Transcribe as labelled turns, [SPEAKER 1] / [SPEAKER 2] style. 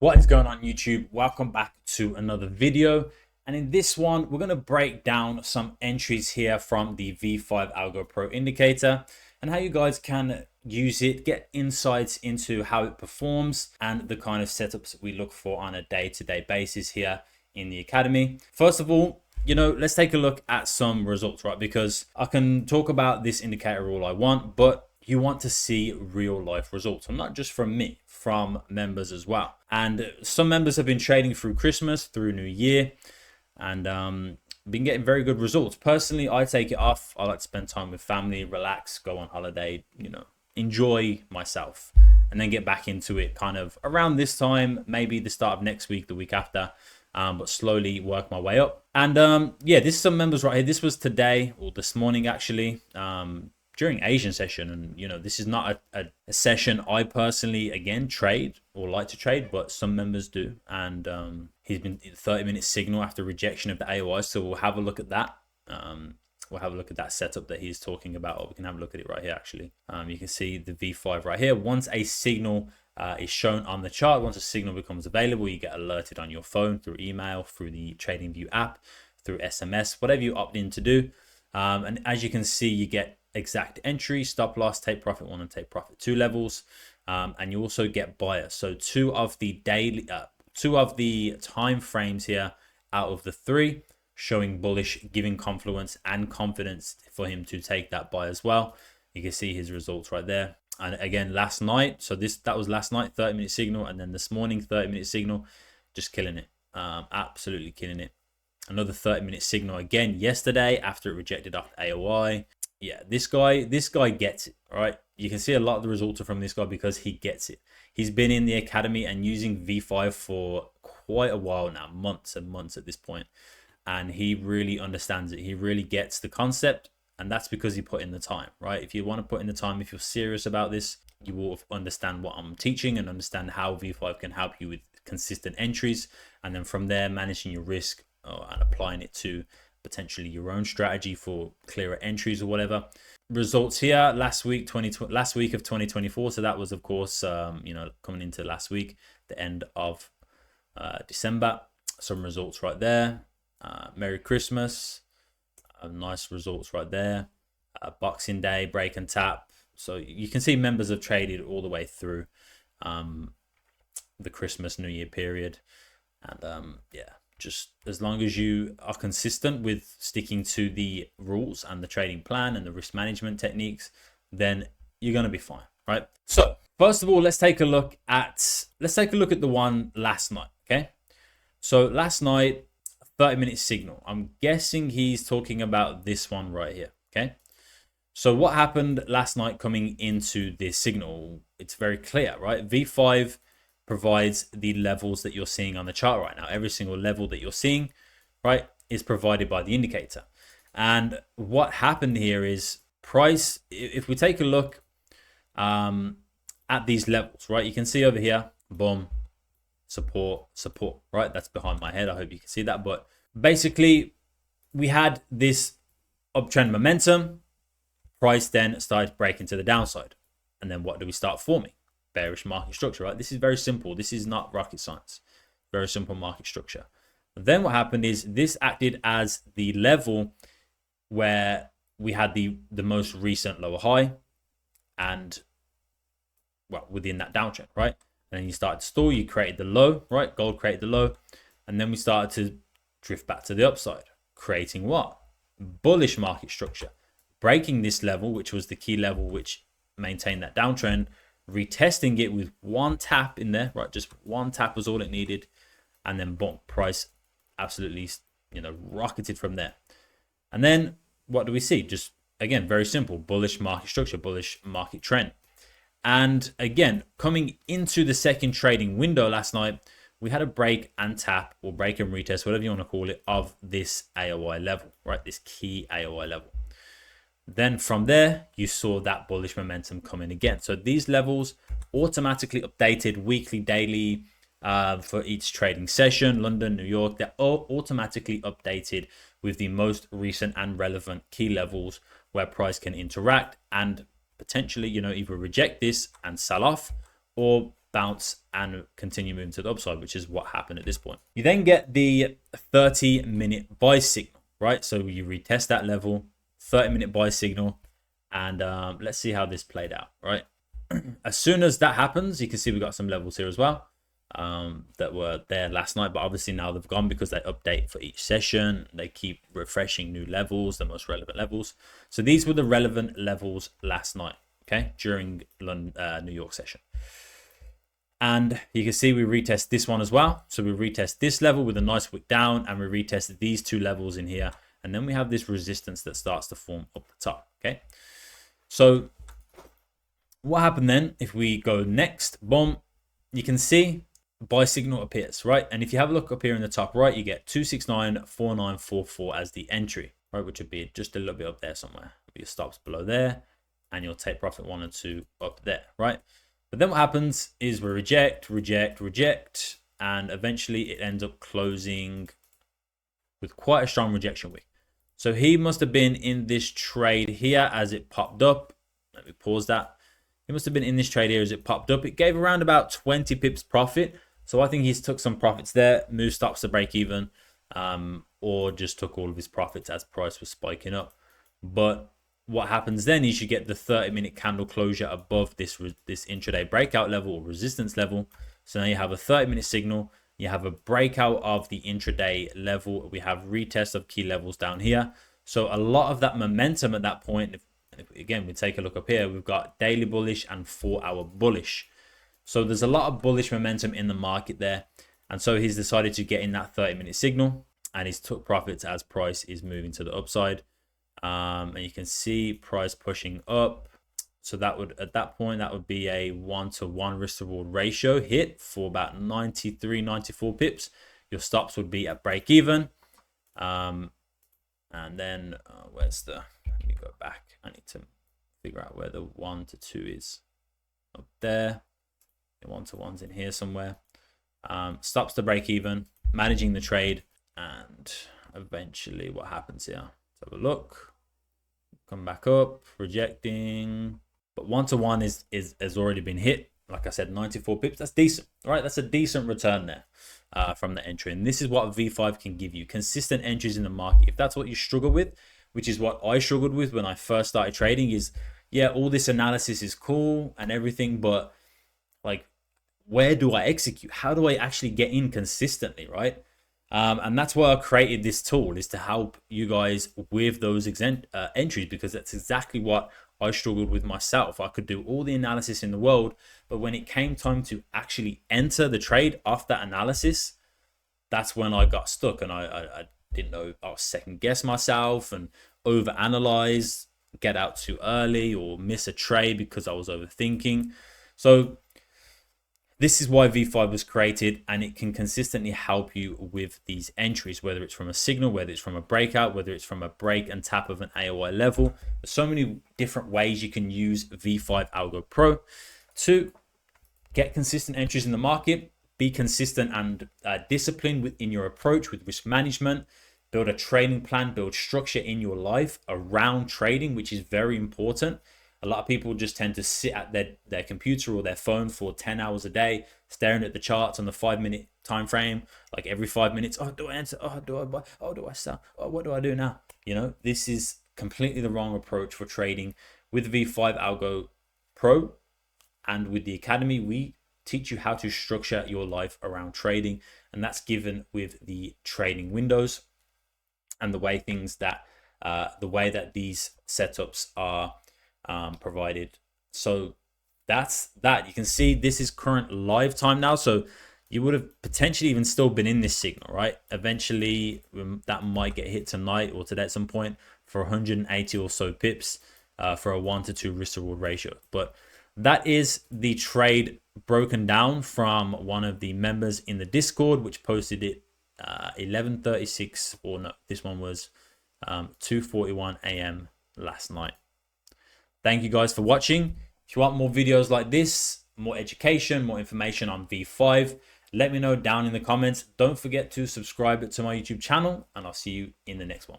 [SPEAKER 1] What is going on YouTube? Welcome back to another video. And in this one, we're going to break down some entries here from the V5 ALGO PRO indicator and how you guys can use it, get insights into how it performs and the kind of setups we look for on a day-to-day basis here in the academy. First of all, let's take a look at some results, right? Because I can talk about this indicator all I want, but you want to see real life results, and not just from me, from members as well. And some members have been trading through Christmas, through New Year, and been getting very good results. Personally, I take it off. I like to spend time with family, relax, go on holiday, enjoy myself, and then get back into it kind of around this time, maybe the start of next week, the week after, but slowly work my way up. And yeah, this is some members right here. This was today, or this morning actually, during Asian session. And this is not a session I personally again trade or like to trade, but some members do. And he's been 30-minute signal after rejection of the AOI, so we'll have a look at that. We'll have a look at that setup that he's talking about, or we can have a look at it right here actually. You can see the V5 right here. Once a signal is shown on the chart, once a signal becomes available, you get alerted on your phone, through email, through the TradingView app, through SMS, whatever you opt in to do. And as you can see, you get exact entry, stop loss, take profit 1 and take profit 2 levels, and you also get bias. So two of the time frames here out of the 3 showing bullish, giving confluence and confidence for him to take that buy as well. You can see his results right there. And again, last night, so that was last night, 30-minute signal, and then this morning 30-minute signal, just killing it, absolutely killing it. Another 30-minute signal again yesterday after it rejected off AOI. Yeah, this guy gets it, right? You can see a lot of the results are from this guy because he gets it. He's been in the academy and using V5 for quite a while now, months and months at this point, and he really understands it. He really gets the concept, and that's because he put in the time, right? If you want to put in the time, if you're serious about this, you will understand what I'm teaching and understand how V5 can help you with consistent entries, and then from there managing your risk and applying it to potentially your own strategy for clearer entries or whatever. Results here last week of 2024. So that was, of course, coming into last week, the end of December. Some results right there. Merry Christmas. Nice results right there. Boxing Day, break and tap. So you can see members have traded all the way through the Christmas New Year period. And yeah, just as long as you are consistent with sticking to the rules and the trading plan and the risk management techniques, then you're going to be fine, right? So first of all, let's take a look at the one last night. Okay, so last night, 30-minute signal. I'm guessing he's talking about this one right here. Okay, so what happened last night coming into this signal? It's very clear, right? V5 provides the levels that you're seeing on the chart right now. Every single level that you're seeing, right, is provided by the indicator. And what happened here is price, if we take a look at these levels, right, you can see over here, boom, support, right? That's behind my head. I hope you can see that. But basically, we had this uptrend momentum. Price then started breaking to the downside. And then what do we start forming? Bearish market structure, right? This is very simple. This is not rocket science. Very simple market structure. Then what happened is this acted as the level where we had the most recent lower high, and well, within that downtrend, right? And then you started to stall, you created the low, right? Gold created the low, and then we started to drift back to the upside, creating what? Bullish market structure, breaking this level, which was the key level which maintained that downtrend, retesting it with one tap in there, right? Just one tap was all it needed, and then boom, price absolutely rocketed from there. And then what do we see? Just again, very simple, bullish market structure, bullish market trend. And again, coming into the second trading window last night, we had a break and tap, or break and retest, whatever you want to call it, of this AOI level, right? This key AOI level. Then from there, you saw that bullish momentum come in again. So these levels automatically updated weekly, daily, for each trading session. London, New York, they're all automatically updated with the most recent and relevant key levels where price can interact and potentially, either reject this and sell off, or bounce and continue moving to the upside, which is what happened at this point. You then get the 30-minute buy signal, right? So you retest that level, 30-minute buy signal, and let's see how this played out, right? As soon as that happens, you can see we got some levels here as well that were there last night, but obviously now they've gone because they update for each session. They keep refreshing new levels, the most relevant levels. So these were the relevant levels last night, okay, during New York session. And you can see we retest this one as well. So we retest this level with a nice wick down, and we retest these two levels in here. And then we have this resistance that starts to form up the top, okay? So what happened then, if we go next, boom, you can see buy signal appears, right? And if you have a look up here in the top right, you get 2694944 as the entry, right? Which would be just a little bit up there somewhere. Your stops below there, and you'll take profit 1 and 2 up there, right? But then what happens is we reject, and eventually it ends up closing with quite a strong rejection wick. So he must have been in this trade here as it popped up. Let me pause that. He must have been in this trade here as it popped up. It gave around about 20 pips profit. So I think he's took some profits there, moved stops to break even, or just took all of his profits as price was spiking up. But what happens then is you get the 30-minute candle closure above this intraday breakout level or resistance level. So now you have a 30-minute signal. You have a breakout of the intraday level. We have retest of key levels down here. So a lot of that momentum at that point, again, we take a look up here, we've got daily bullish and 4-hour bullish. So there's a lot of bullish momentum in the market there. And so he's decided to get in that 30-minute signal, and he's took profits as price is moving to the upside. And you can see price pushing up. So that would, at that point, that would be a 1-to-1 risk reward ratio hit for about 93, 94 pips. Your stops would be at break even. And then where's the, let me go back. I need to figure out where the 1 to 2 is. Up there. The 1-to-1's in here somewhere. Stops to break even, managing the trade, and eventually what happens here? Let's have a look. Come back up, rejecting. But 1-to-1 has already been hit. Like I said, 94 pips. That's decent, right? That's a decent return there from the entry. And this is what V5 can give you. Consistent entries in the market. If that's what you struggle with, which is what I struggled with when I first started trading, is, yeah, all this analysis is cool and everything, but like, where do I execute? How do I actually get in consistently, right? And that's why I created this tool, is to help you guys with those entries, because that's exactly what I struggled with myself. I could do all the analysis in the world, but when it came time to actually enter the trade off that analysis, that's when I got stuck, and I didn't know. I was second guess myself and overanalyze, get out too early, or miss a trade because I was overthinking. So this is why V5 was created, and it can consistently help you with these entries, whether it's from a signal, whether it's from a breakout, whether it's from a break and tap of an AOI level. There's so many different ways you can use V5 ALGO Pro to get consistent entries in the market, be consistent and disciplined in your approach with risk management, build a trading plan, build structure in your life around trading, which is very important. A lot of people just tend to sit at their computer or their phone for 10 hours a day, staring at the charts on the 5-minute time frame, like every 5 minutes. Oh, do I enter? Oh, do I buy? Oh, do I sell? Oh, what do I do now? You know, this is completely the wrong approach for trading. With V5 ALGO Pro and with the Academy, we teach you how to structure your life around trading, and that's given with the trading windows and the way that these setups are provided. So that's that. You can see this is current live time now, so you would have potentially even still been in this signal, right? Eventually that might get hit tonight or today at some point for 180 or so pips for a 1-to-2 risk reward ratio. But that is the trade broken down from one of the members in the Discord, which posted it 11:36, or no, this one was 2:41 a.m. last night. Thank you guys for watching. If you want more videos like this, more education, more information on V5, let me know down in the comments. Don't forget to subscribe to my YouTube channel, and I'll see you in the next one.